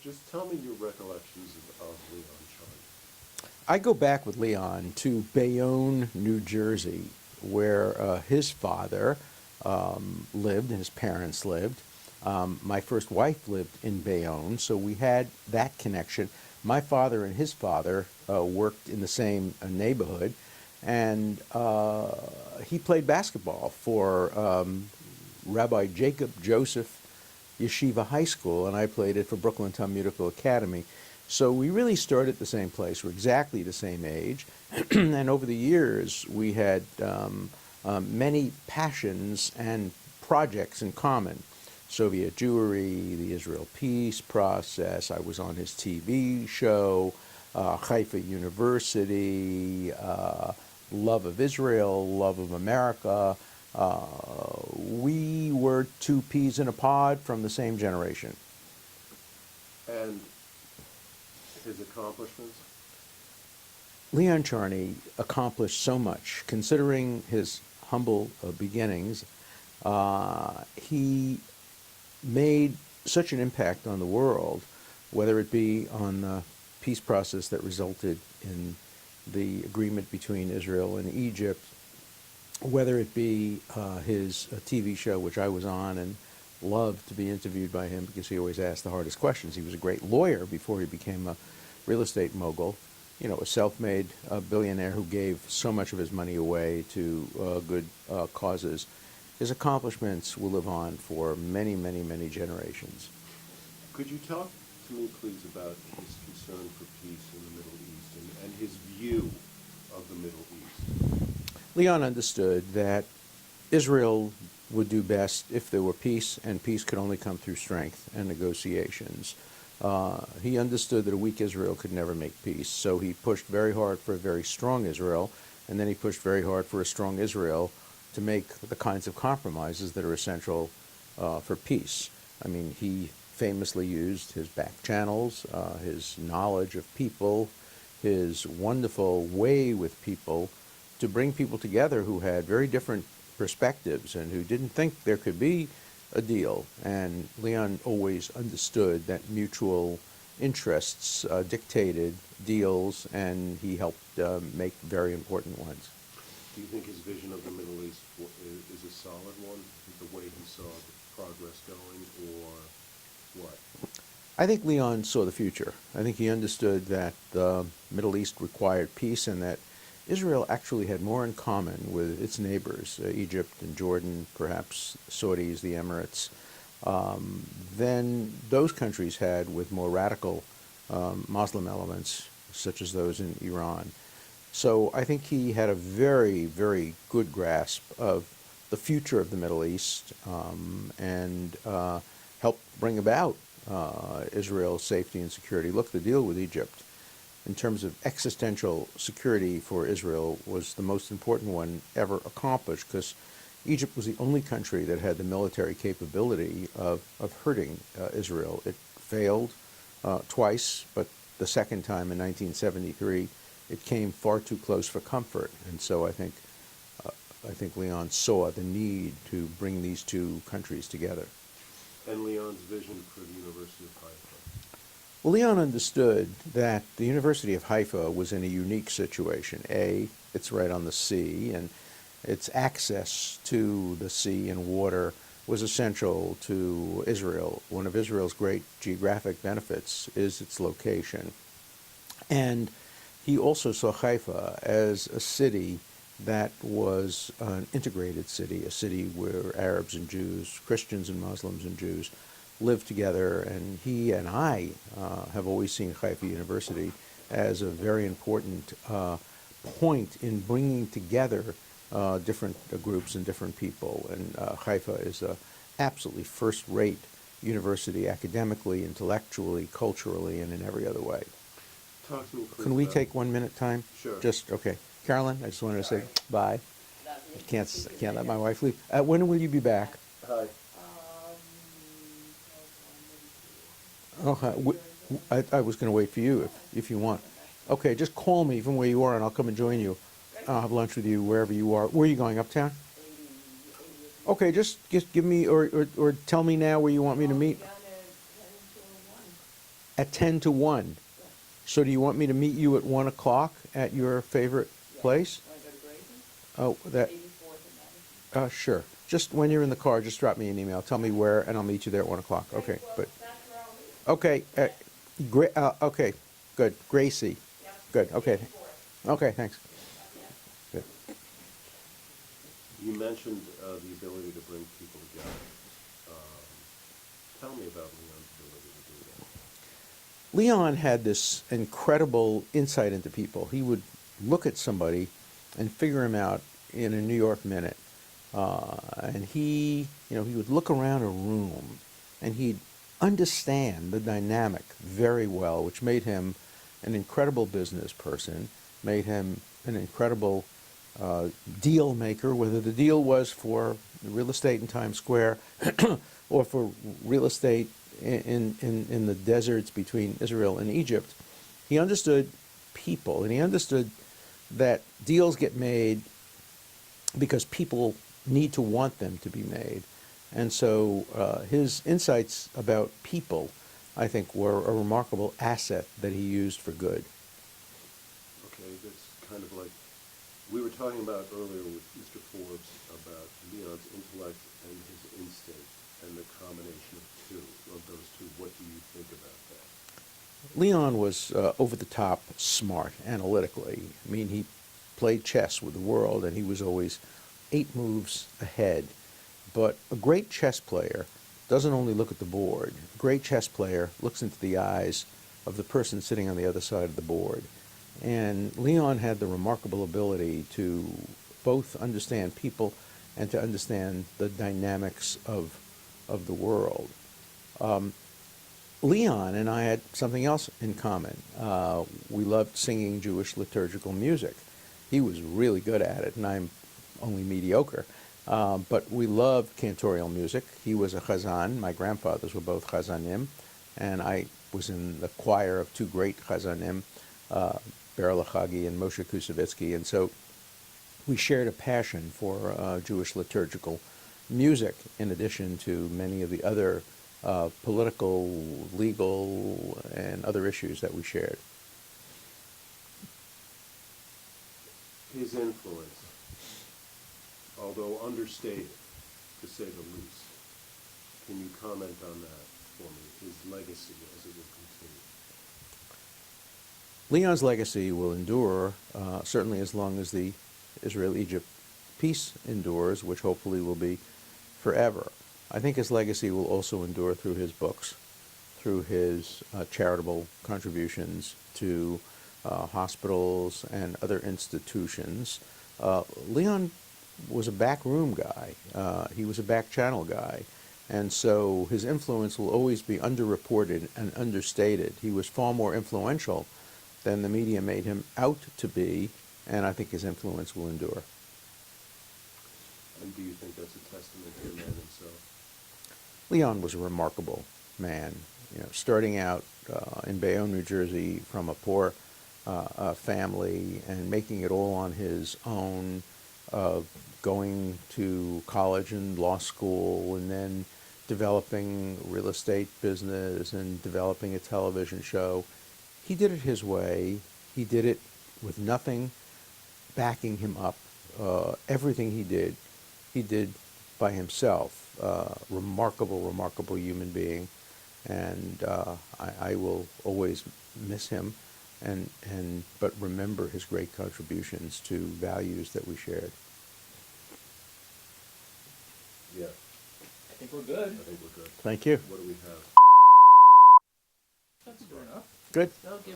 Just tell me your recollections of Leon Charney. I go back with Leon to Bayonne, New Jersey, where his father lived and his parents lived. My first wife lived in Bayonne, so we had that connection. My father and his father worked in the same neighborhood, and he played basketball for Rabbi Jacob Joseph Yeshiva High School, and I played it for Brooklyn Talmudical Academy. So we really started at the same place. We're exactly the same age. And over the years, we had many passions and projects in common. Soviet Jewry, the Israel peace process. I was on his TV show, Haifa University, love of Israel, love of America. We were two peas in a pod from the same generation. And his accomplishments? Leon Charney accomplished so much. Considering his humble beginnings, he made such an impact on the world, whether it be on the peace process that resulted in the agreement between Israel and Egypt, whether it be his TV show, which I was on and loved to be interviewed by him because he always asked the hardest questions. He was a great lawyer before he became a real estate mogul, you know, a self-made billionaire who gave so much of his money away to good causes. His accomplishments will live on for many, many, many generations. Could you talk to me, please, about his concern for peace in the Middle East and his view of the Middle East? Leon understood that Israel would do best if there were peace, and peace could only come through strength and negotiations. He understood that a weak Israel could never make peace, so he pushed very hard for a very strong Israel, and then he pushed very hard for a strong Israel to make the kinds of compromises that are essential for peace. I mean, he famously used his back channels, his knowledge of people, his wonderful way with people to bring people together who had very different perspectives and who didn't think there could be a deal. And Leon always understood that mutual interests dictated deals, and he helped make very important ones. Do you think his vision of the Middle East is a solid one, the way he saw the progress going, or what? I think Leon saw the future. I think he understood that the Middle East required peace and that Israel actually had more in common with its neighbors, Egypt and Jordan, perhaps Saudis, the Emirates, than those countries had with more radical Muslim elements, such as those in Iran. So I think he had a very, very good grasp of the future of the Middle East and helped bring about Israel's safety and security. Look, the deal with Egypt, in terms of existential security for Israel, was the most important one ever accomplished, because Egypt was the only country that had the military capability of hurting Israel. It failed twice, but the second time in 1973, it came far too close for comfort. And so I think Leon saw the need to bring these two countries together. And Leon's vision for the University of Haifa? Well, Leon understood that the University of Haifa was in a unique situation. A, it's right on the sea, and its access to the sea and water was essential to Israel. One of Israel's great geographic benefits is its location. And he also saw Haifa as a city that was an integrated city, a city where Arabs and Jews, Christians and Muslims and Jews lived together. And he and I have always seen Haifa University as a very important point in bringing together different groups and different people. And Haifa is a absolutely first-rate university academically, intellectually, culturally, and in every other way. Talk to me, please. Can we take 1 minute time? Sure. Just, okay. Carolyn, I just wanted to say bye. I can't let my wife leave. When will you be back? Hi. Oh, I was going to wait for you if you want. Okay, just call me from where you are, and I'll come and join you. I'll have lunch with you wherever you are. Where are you going, uptown? Okay, just give me or tell me now where you want me to meet. At 10 to 1. So do you want me to meet you at 1 o'clock at your favorite place? Want to go to Grayson? Oh, that, 84th and Madison? sure. Just when you're in the car, just drop me an email. Tell me where, and I'll meet you there at 1 o'clock. Okay, Well, but, that's where I'll meet. okay, okay, good. Gracie. Yep. Good, okay. 84th. Okay, thanks. Yeah. Good. You mentioned the ability to bring people together. Tell me about Leon's ability to do that. Leon had this incredible insight into people. He would look at somebody and figure him out in a New York minute. And he would look around a room and he'd understand the dynamic very well, which made him an incredible business person, made him an incredible deal maker, whether the deal was for real estate in Times Square or for real estate in the deserts between Israel and Egypt. He understood people, and he understood that deals get made because people need to want them to be made. And so his insights about people, I think, were a remarkable asset that he used for good. Okay, that's kind of like, we were talking about earlier with Mr. Forbes about Leon's intellect and his instinct and the combination of those two. What do you think about that? Leon was over the top smart analytically. I mean, he played chess with the world, and he was always 8 moves ahead. But a great chess player doesn't only look at the board. A great chess player looks into the eyes of the person sitting on the other side of the board. And Leon had the remarkable ability to both understand people and to understand the dynamics of the world. Leon and I had something else in common. We loved singing Jewish liturgical music. He was really good at it, and I'm only mediocre. But we loved cantorial music. He was a chazan. My grandfathers were both chazanim, and I was in the choir of 2 great chazanim, Beryl Chagi and Moshe Kusevitsky, and so we shared a passion for Jewish liturgical music, in addition to many of the other political, legal, and other issues that we shared. His influence, although understated, to say the least, can you comment on that for me, his legacy as it will continue? Leon's legacy will endure, certainly as long as the Israel-Egypt peace endures, which hopefully will be forever. I think his legacy will also endure through his books, through his charitable contributions to hospitals and other institutions. Leon was a backroom guy. He was a back channel guy. And so his influence will always be underreported and understated. He was far more influential than the media made him out to be, and I think his influence will endure. And do you think that's a testament to the man himself? Leon was a remarkable man. Starting out in Bayonne, New Jersey, from a poor family and making it all on his own, going to college and law school, and then developing real estate business and developing a television show. He did it his way. He did it with nothing backing him up. Everything he did by himself. Remarkable, remarkable human being. And I will always miss him, but remember his great contributions to values that we shared. Yeah, I think we're good. I think we're good. Thank you. What do we have? That's good enough. Good. They'll give